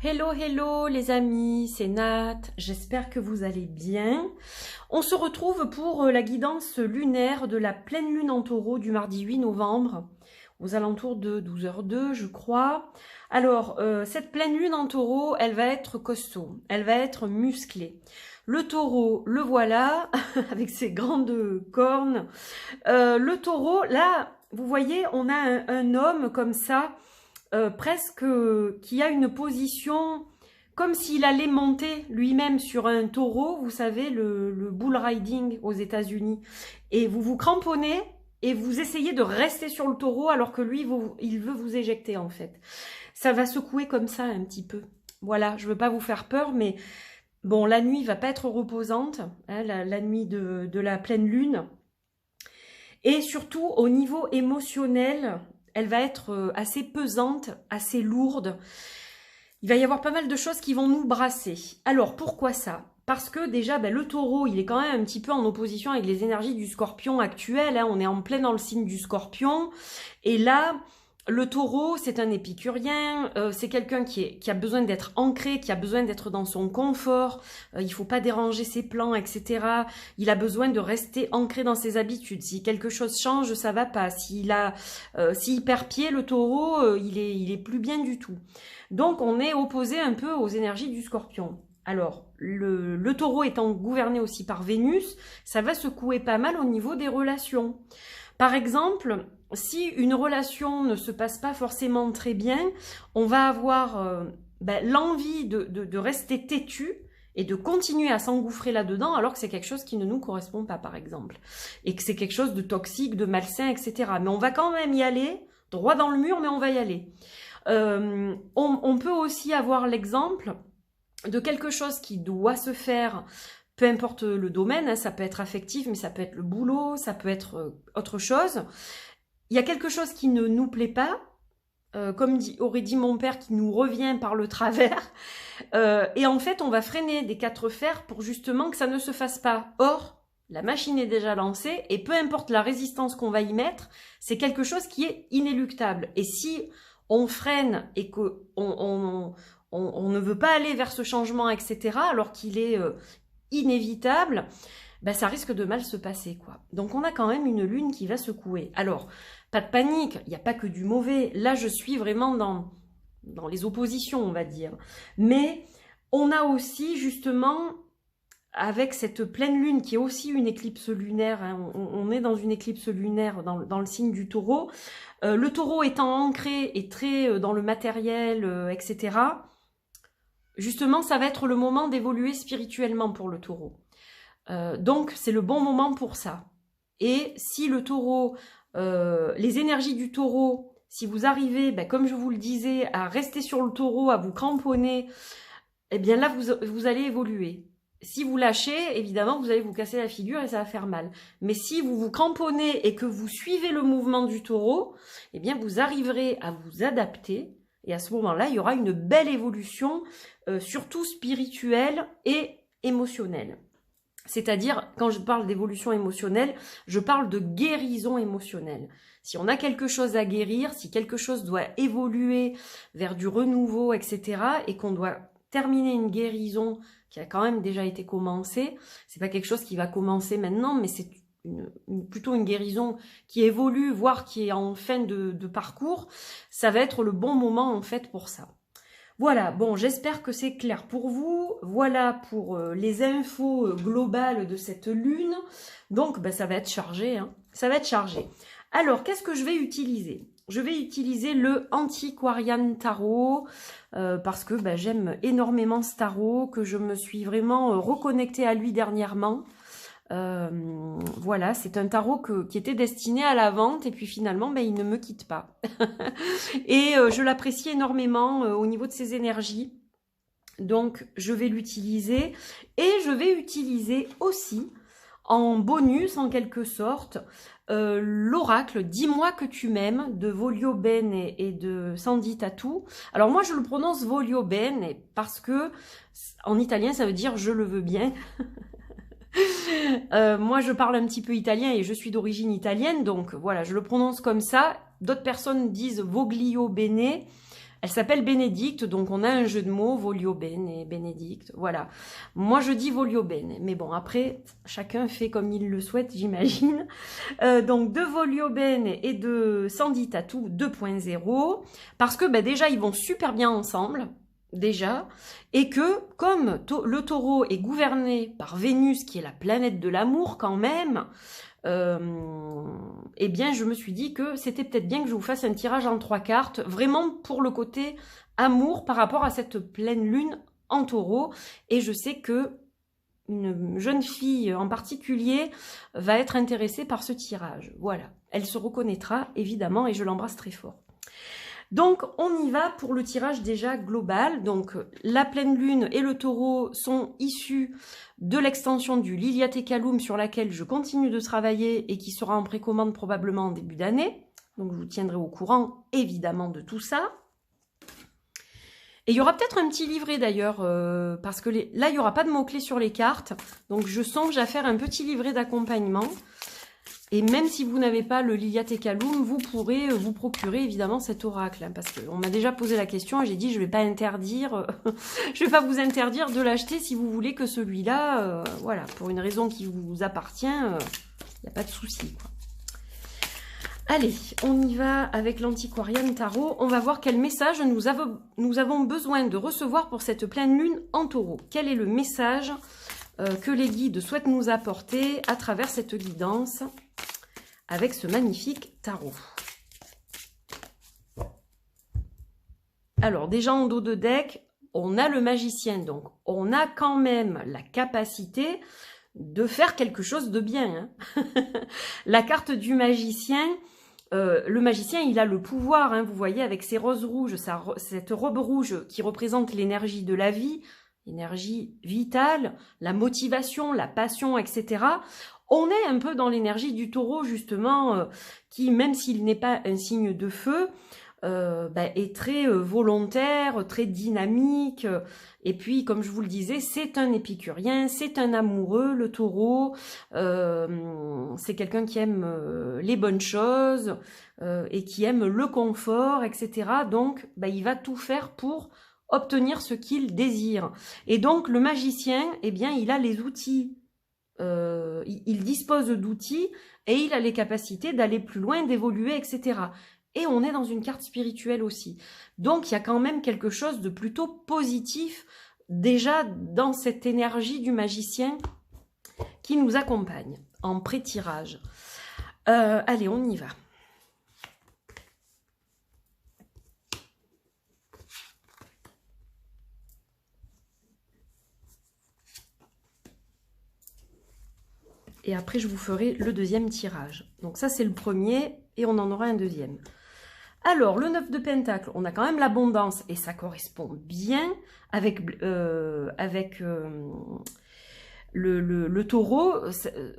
Hello, hello les amis, c'est Nat, j'espère que vous allez bien. On se retrouve pour la guidance lunaire de la pleine lune en taureau du mardi 8 novembre, aux alentours de 12h02 je crois. Alors, cette pleine lune en taureau, elle va être costaud, elle va être musclée. Le taureau, le voilà, avec ses grandes cornes. Le taureau, là, vous voyez, on a un homme comme ça, presque qui a une position comme s'il allait monter lui-même sur un taureau, vous savez, le bull riding aux États-Unis. Et vous vous cramponnez et vous essayez de rester sur le taureau alors que lui, il veut vous éjecter en fait. Ça va secouer comme ça un petit peu. Voilà, je veux pas vous faire peur, mais bon, la nuit va pas être reposante, hein, la nuit de la pleine lune. Et surtout, au niveau émotionnel, elle va être assez pesante, assez lourde. Il va y avoir pas mal de choses qui vont nous brasser. Alors, pourquoi ça? Parce que déjà, le taureau, il est quand même un petit peu en opposition avec les énergies du scorpion actuel. Hein. On est en plein dans le signe du scorpion. Et là, le taureau, c'est un épicurien, c'est quelqu'un qui a besoin d'être ancré, qui a besoin d'être dans son confort, il ne faut pas déranger ses plans, etc. Il a besoin de rester ancré dans ses habitudes. Si quelque chose change, ça va pas. S'il perd pied, le taureau, il est plus bien du tout. Donc, on est opposé un peu aux énergies du scorpion. Alors, le taureau étant gouverné aussi par Vénus, ça va secouer pas mal au niveau des relations. Par exemple, si une relation ne se passe pas forcément très bien, on va avoir l'envie de rester têtu et de continuer à s'engouffrer là-dedans alors que c'est quelque chose qui ne nous correspond pas, par exemple. Et que c'est quelque chose de toxique, de malsain, etc. Mais on va quand même y aller, droit dans le mur, mais on va y aller. On peut aussi avoir l'exemple de quelque chose qui doit se faire, peu importe le domaine, hein, ça peut être affectif, mais ça peut être le boulot, ça peut être autre chose. Il y a quelque chose qui ne nous plaît pas, comme aurait dit mon père, qui nous revient par le travers. Et en fait, on va freiner des quatre fers pour justement que ça ne se fasse pas. Or, la machine est déjà lancée et peu importe la résistance qu'on va y mettre, c'est quelque chose qui est inéluctable. Et si on freine et qu'on ne veut pas aller vers ce changement, etc., alors qu'il est inévitable, ça risque de mal se passer, quoi. Donc on a quand même une lune qui va secouer. Alors, pas de panique, il n'y a pas que du mauvais. Là, je suis vraiment dans les oppositions, on va dire. Mais on a aussi, justement, avec cette pleine lune qui est aussi une éclipse lunaire, hein, on est dans une éclipse lunaire dans le signe du taureau. Le taureau étant ancré et très dans le matériel, etc., justement, ça va être le moment d'évoluer spirituellement pour le taureau. Donc, c'est le bon moment pour ça. Et si le taureau, les énergies du taureau, si vous arrivez, comme je vous le disais, à rester sur le taureau, à vous cramponner, eh bien là, vous allez évoluer. Si vous lâchez, évidemment, vous allez vous casser la figure et ça va faire mal. Mais si vous vous cramponnez et que vous suivez le mouvement du taureau, eh bien, vous arriverez à vous adapter. Et à ce moment-là, il y aura une belle évolution, surtout spirituelle et émotionnelle. C'est-à-dire, quand je parle d'évolution émotionnelle, je parle de guérison émotionnelle. Si on a quelque chose à guérir, si quelque chose doit évoluer vers du renouveau, etc., et qu'on doit terminer une guérison qui a quand même déjà été commencée, c'est pas quelque chose qui va commencer maintenant, mais c'est plutôt une guérison qui évolue, voire qui est en fin de parcours, ça va être le bon moment en fait pour ça. Voilà, bon, j'espère que c'est clair pour vous. Voilà pour les infos globales de cette lune. Donc, ça va être chargé, hein. Ça va être chargé. Alors, qu'est-ce que je vais utiliser? Je vais utiliser le Antiquarian Tarot parce que j'aime énormément ce tarot, que je me suis vraiment reconnectée à lui dernièrement. Voilà, c'est un tarot qui était destiné à la vente et puis finalement il ne me quitte pas. Et je l'apprécie énormément au niveau de ses énergies. Donc je vais l'utiliser et je vais utiliser aussi en bonus en quelque sorte l'oracle Dis-moi que tu m'aimes de Volio Bene et de Sandy Tattoo. Alors moi je le prononce Volio Bene parce que en italien ça veut dire je le veux bien. Moi je parle un petit peu italien et je suis d'origine italienne, donc voilà, je le prononce comme ça. D'autres personnes disent Voglio Bene, Elle s'appelle Bénédicte, donc on a un jeu de mots, Volio Bene et Bénédicte, voilà. Moi je dis Volio Bene, mais bon après, chacun fait comme il le souhaite, j'imagine. Donc de Volio Bene et de Sandy Tattoo 2.0, parce que déjà ils vont super bien ensemble, déjà, et que comme le taureau est gouverné par Vénus, qui est la planète de l'amour quand même, eh bien je me suis dit que c'était peut-être bien que je vous fasse un tirage en 3 cartes, vraiment pour le côté amour par rapport à cette pleine lune en taureau, et je sais que une jeune fille en particulier va être intéressée par ce tirage, voilà, elle se reconnaîtra évidemment et je l'embrasse très fort. Donc, on y va pour le tirage déjà global. Donc, la pleine lune et le taureau sont issus de l'extension du Liliathecalum sur laquelle je continue de travailler et qui sera en précommande probablement en début d'année. Donc, je vous tiendrai au courant, évidemment, de tout ça. Et il y aura peut-être un petit livret d'ailleurs, parce que là, il n'y aura pas de mots-clés sur les cartes. Donc, je songe à faire un petit livret d'accompagnement. Et même si vous n'avez pas le Liliathecalum, vous pourrez vous procurer évidemment cet oracle. Hein, parce qu'on m'a déjà posé la question et j'ai dit je ne vais pas interdire, je vais pas vous interdire de l'acheter si vous voulez que celui-là, voilà, pour une raison qui vous appartient, il n'y a pas de souci. Allez, on y va avec l'Antiquarian Tarot. On va voir quel message nous avons besoin de recevoir pour cette pleine lune en taureau. Quel est le message que les guides souhaitent nous apporter à travers cette guidance avec ce magnifique tarot. Alors, déjà en dos de deck, on a le magicien. Donc, on a quand même la capacité de faire quelque chose de bien. Hein. La carte du magicien, le magicien, il a le pouvoir. Hein, vous voyez, avec ses roses rouges, cette robe rouge qui représente l'énergie de la vie, l'énergie vitale, la motivation, la passion, etc. On est un peu dans l'énergie du taureau, justement, qui, même s'il n'est pas un signe de feu, est très volontaire, très dynamique. Et puis, comme je vous le disais, c'est un épicurien, c'est un amoureux, le taureau. C'est quelqu'un qui aime les bonnes choses et qui aime le confort, etc. Donc, il va tout faire pour obtenir ce qu'il désire. Et donc, le magicien, eh bien, il a les outils. Il dispose d'outils et il a les capacités d'aller plus loin, d'évoluer, etc. Et on est dans une carte spirituelle aussi. Donc, il y a quand même quelque chose de plutôt positif déjà dans cette énergie du magicien qui nous accompagne en pré-tirage. Allez, on y va. Et après, je vous ferai le deuxième tirage. Donc ça, c'est le premier et on en aura un deuxième. Alors, le 9 de Pentacle, on a quand même l'abondance et ça correspond bien avec le taureau.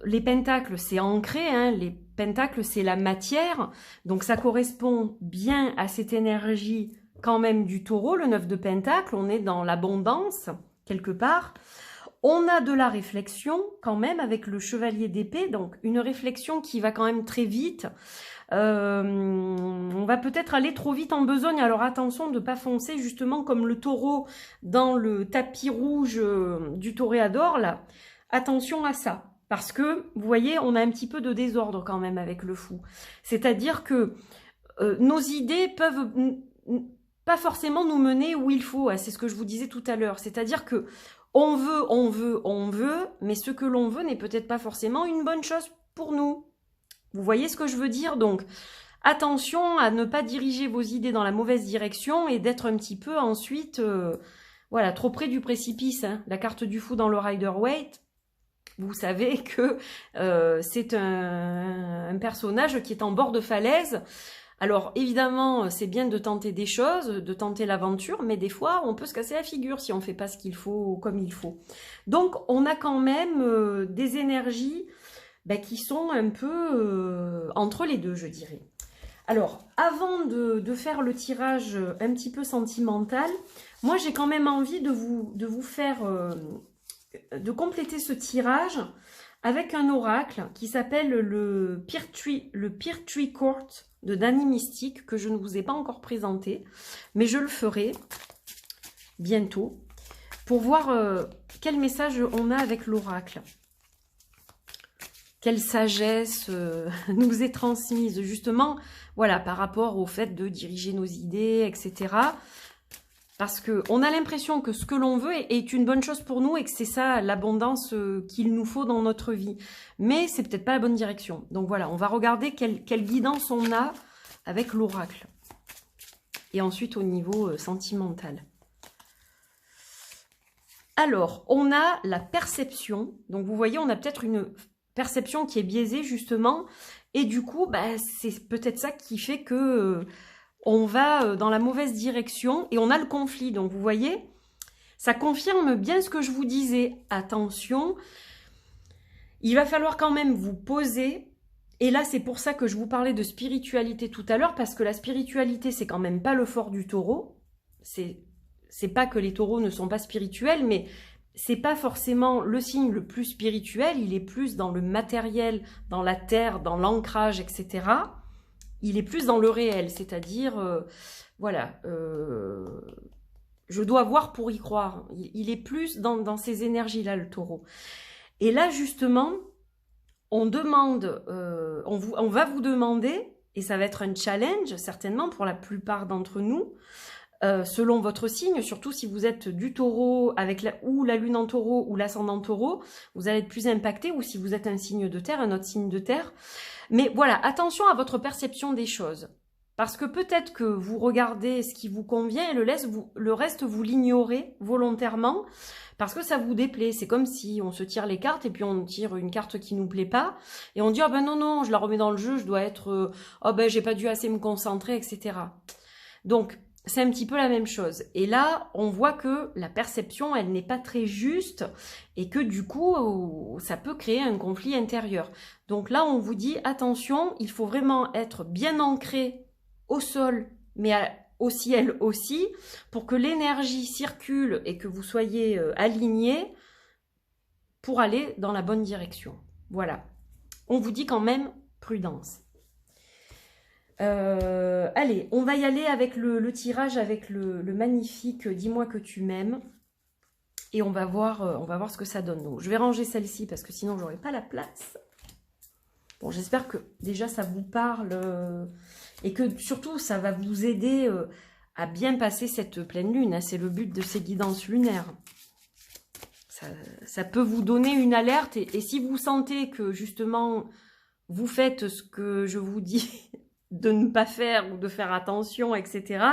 Les pentacles, c'est ancré, hein, les pentacles, c'est la matière. Donc ça correspond bien à cette énergie quand même du taureau, le 9 de Pentacle. On est dans l'abondance, quelque part. On a de la réflexion quand même avec le chevalier d'épée, donc une réflexion qui va quand même très vite. On va peut-être aller trop vite en besogne, alors attention de ne pas foncer justement comme le taureau dans le tapis rouge du toréador là. Attention à ça, parce que vous voyez, on a un petit peu de désordre quand même avec le fou. C'est-à-dire que nos idées peuvent pas forcément nous mener où il faut, hein, c'est ce que je vous disais tout à l'heure. C'est-à-dire que on veut, mais ce que l'on veut n'est peut-être pas forcément une bonne chose pour nous. Vous voyez ce que je veux dire? Donc, attention à ne pas diriger vos idées dans la mauvaise direction et d'être un petit peu ensuite, voilà, trop près du précipice. Hein. La carte du fou dans le Rider-Waite, vous savez que c'est un personnage qui est en bord de falaise. Alors, évidemment, c'est bien de tenter des choses, de tenter l'aventure, mais des fois, on peut se casser la figure si on ne fait pas ce qu'il faut comme il faut. Donc, on a quand même des énergies qui sont un peu entre les deux, je dirais. Alors, avant de faire le tirage un petit peu sentimental, moi, j'ai quand même envie de vous faire, de compléter ce tirage avec un oracle qui s'appelle le Pear Tree Court de Dany Mystique que je ne vous ai pas encore présenté, mais je le ferai bientôt pour voir quel message on a avec l'oracle. Quelle sagesse nous est transmise, justement, voilà, par rapport au fait de diriger nos idées, etc. Parce qu'on a l'impression que ce que l'on veut est une bonne chose pour nous et que c'est ça l'abondance qu'il nous faut dans notre vie. Mais c'est peut-être pas la bonne direction. Donc voilà, on va regarder quelle guidance on a avec l'oracle. Et ensuite au niveau sentimental. Alors, on a la perception. Donc vous voyez, on a peut-être une perception qui est biaisée justement. Et du coup, bah, c'est peut-être ça qui fait que... on va dans la mauvaise direction et on a le conflit. Donc, vous voyez, ça confirme bien ce que je vous disais. Attention, il va falloir quand même vous poser. Et là, c'est pour ça que je vous parlais de spiritualité tout à l'heure, parce que la spiritualité, c'est quand même pas le fort du taureau. C'est pas que les taureaux ne sont pas spirituels, mais c'est pas forcément le signe le plus spirituel. Il est plus dans le matériel, dans la terre, dans l'ancrage, etc. Il est plus dans le réel, c'est-à-dire, voilà, je dois voir pour y croire. Il est plus dans ces énergies-là, le taureau. Et là, justement, on demande, on va vous demander, et ça va être un challenge, certainement, pour la plupart d'entre nous, selon votre signe, surtout si vous êtes du taureau, avec ou la lune en taureau ou l'ascendant taureau, vous allez être plus impacté, ou si vous êtes un signe de terre, un autre signe de terre. Mais voilà, attention à votre perception des choses. Parce que peut-être que vous regardez ce qui vous convient et le reste, vous l'ignorez volontairement parce que ça vous déplaît. C'est comme si on se tire les cartes et puis on tire une carte qui nous plaît pas et on dit « Ah ben non, je la remets dans le jeu, je dois être... oh ben j'ai pas dû assez me concentrer, etc. » Donc, c'est un petit peu la même chose. Et là, on voit que la perception, elle n'est pas très juste et que du coup, ça peut créer un conflit intérieur. Donc là, on vous dit, attention, il faut vraiment être bien ancré au sol, mais au ciel aussi, pour que l'énergie circule et que vous soyez alignés pour aller dans la bonne direction. Voilà. On vous dit quand même prudence. Allez, on va y aller avec le tirage, avec le magnifique « Dis-moi que tu m'aimes ». Et on va voir ce que ça donne. Donc, je vais ranger celle-ci parce que sinon, j'aurai pas la place. Bon, j'espère que déjà, ça vous parle et que surtout, ça va vous aider à bien passer cette pleine lune. Hein. C'est le but de ces guidances lunaires. Ça peut vous donner une alerte. Et si vous sentez que, justement, vous faites ce que je vous dis... de ne pas faire ou de faire attention, etc.,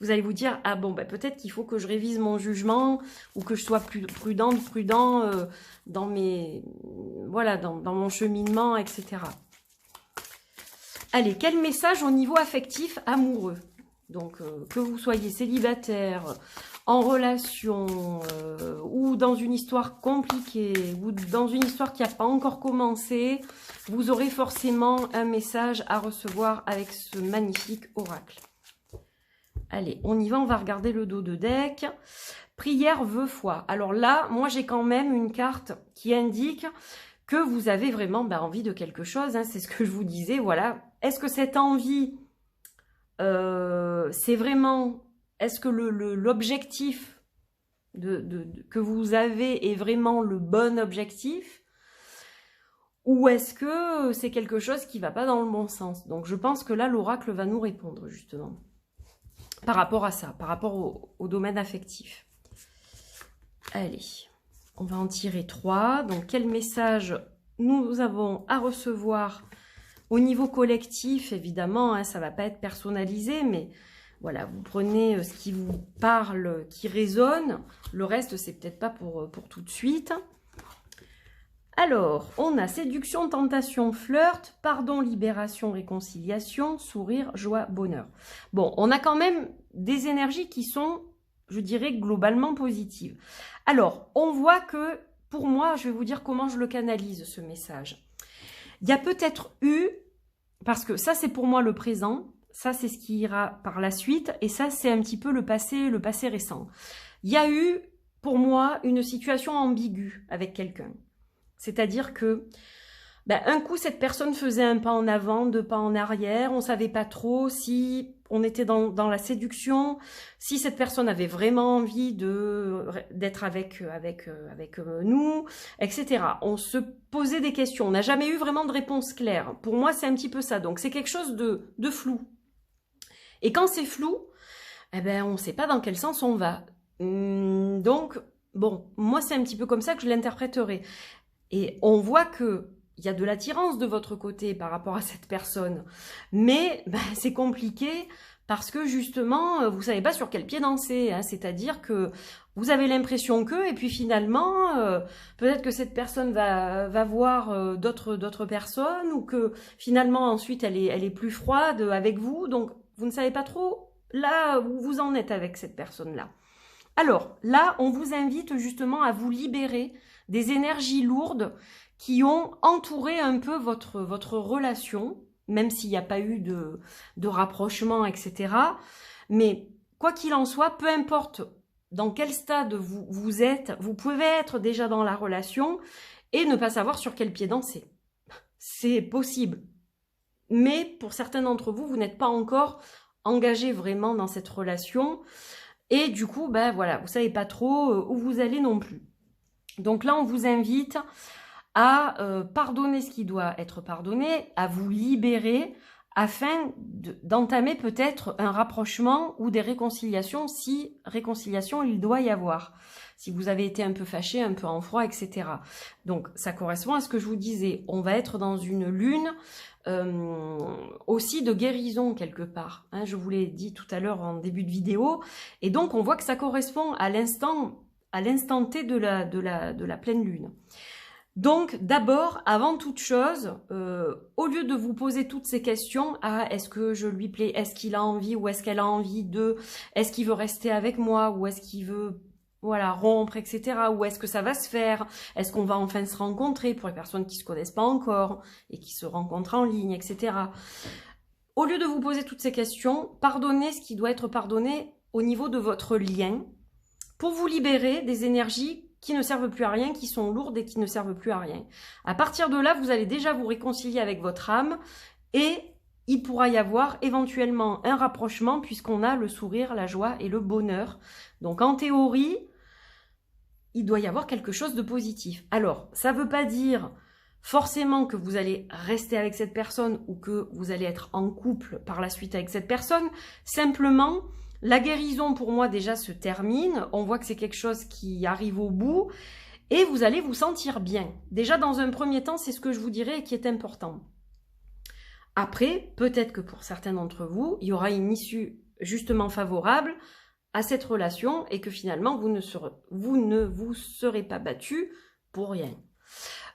vous allez vous dire, ah bon, ben, peut-être qu'il faut que je révise mon jugement ou que je sois plus prudent dans mes, voilà, dans mon cheminement, etc. Allez, quel message au niveau affectif amoureux? Donc, que vous soyez célibataire, en relation, ou dans une histoire compliquée, ou dans une histoire qui n'a pas encore commencé, vous aurez forcément un message à recevoir avec ce magnifique oracle. Allez, on y va, on va regarder le dos de deck. Prière, vœu, foi. Alors là, moi j'ai quand même une carte qui indique que vous avez vraiment envie de quelque chose. Hein, c'est ce que je vous disais, voilà. Est-ce que cette envie... c'est vraiment, est-ce que l'objectif que vous avez est vraiment le bon objectif ou est-ce que c'est quelque chose qui ne va pas dans le bon sens? Donc je pense que là l'oracle va nous répondre justement par rapport à ça, par rapport au domaine affectif. Allez, on va en tirer 3. Donc quel message nous avons à recevoir au niveau collectif, évidemment, hein, ça ne va pas être personnalisé, mais voilà, vous prenez ce qui vous parle, qui résonne. Le reste, c'est peut-être pas pour tout de suite. Alors, on a séduction, tentation, flirt, pardon, libération, réconciliation, sourire, joie, bonheur. Bon, on a quand même des énergies qui sont, je dirais, globalement positives. Alors, on voit que, pour moi, je vais vous dire comment je le canalise, ce message. Il y a peut-être eu, parce que ça c'est pour moi le présent, ça c'est ce qui ira par la suite, et ça c'est un petit peu le passé récent. Il y a eu pour moi une situation ambiguë avec quelqu'un. C'est-à-dire que Ben, un coup, cette personne faisait un pas en avant, deux pas en arrière. On savait pas trop si on était dans la séduction, si cette personne avait vraiment envie d'être avec nous, etc. On se posait des questions. On n'a jamais eu vraiment de réponse claire. Pour moi, c'est un petit peu ça. Donc, c'est quelque chose de flou. Et quand c'est flou, eh ben, on ne sait pas dans quel sens on va. Donc, bon, moi, c'est un petit peu comme ça que je l'interpréterai. Et on voit que il y a de l'attirance de votre côté par rapport à cette personne. Mais ben, c'est compliqué parce que justement, vous savez pas sur quel pied danser. Hein. C'est-à-dire que vous avez l'impression que, et puis finalement, peut-être que cette personne va voir d'autres personnes, ou que finalement ensuite elle est plus froide avec vous. Donc vous ne savez pas trop là où vous en êtes avec cette personne-là. Alors là, on vous invite justement à vous libérer des énergies lourdes qui ont entouré un peu votre relation, même s'il n'y a pas eu de rapprochement, etc. Mais quoi qu'il en soit, peu importe dans quel stade vous êtes, vous pouvez être déjà dans la relation et ne pas savoir sur quel pied danser. C'est possible. Mais pour certains d'entre vous, vous n'êtes pas encore engagé vraiment dans cette relation. Et du coup, ben voilà, vous savez pas trop où vous allez non plus. Donc là, on vous invite à pardonner ce qui doit être pardonné, à vous libérer afin d'entamer peut-être un rapprochement ou des réconciliations, si réconciliation il doit y avoir. Si vous avez été un peu fâché, un peu en froid, etc. Donc ça correspond à ce que je vous disais. On va être dans une lune aussi de guérison quelque part. Hein, je vous l'ai dit tout à l'heure en début de vidéo. Et donc on voit que ça correspond à l'instant T de la pleine lune. Donc d'abord, avant toute chose, au lieu de vous poser toutes ces questions, est-ce que je lui plais, est-ce qu'il a envie ou est-ce qu'elle a envie est-ce qu'il veut rester avec moi ou est-ce qu'il veut rompre, etc. Ou est-ce que ça va se faire, est-ce qu'on va enfin se rencontrer pour les personnes qui ne se connaissent pas encore et qui se rencontrent en ligne, etc. Au lieu de vous poser toutes ces questions, pardonnez ce qui doit être pardonné au niveau de votre lien pour vous libérer des énergies qui ne servent plus à rien, qui sont lourdes et qui ne servent plus à rien. À partir de là, vous allez déjà vous réconcilier avec votre âme et il pourra y avoir éventuellement un rapprochement puisqu'on a le sourire, la joie et le bonheur. Donc en théorie, il doit y avoir quelque chose de positif. Alors, ça ne veut pas dire forcément que vous allez rester avec cette personne ou que vous allez être en couple par la suite avec cette personne. Simplement, la guérison pour moi déjà se termine. On voit que c'est quelque chose qui arrive au bout et vous allez vous sentir bien. Déjà dans un premier temps, c'est ce que je vous dirais et qui est important. Après, peut-être que pour certains d'entre vous, il y aura une issue justement favorable à cette relation et que finalement vous ne vous serez pas battu pour rien.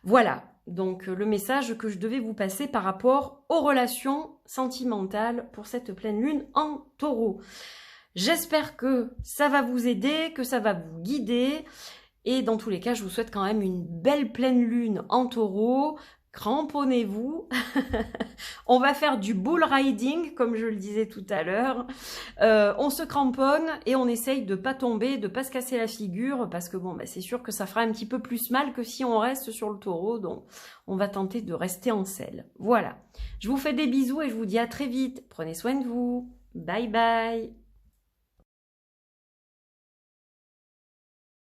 Voilà, donc le message que je devais vous passer par rapport aux relations sentimentales pour cette pleine lune en taureau. J'espère que ça va vous aider, que ça va vous guider. Et dans tous les cas, je vous souhaite quand même une belle pleine lune en taureau. Cramponnez-vous. On va faire du bull riding, comme je le disais tout à l'heure. On se cramponne et on essaye de pas tomber, de pas se casser la figure, parce que bon, c'est sûr que ça fera un petit peu plus mal que si on reste sur le taureau. Donc, on va tenter de rester en selle. Voilà. Je vous fais des bisous et je vous dis à très vite. Prenez soin de vous. Bye bye.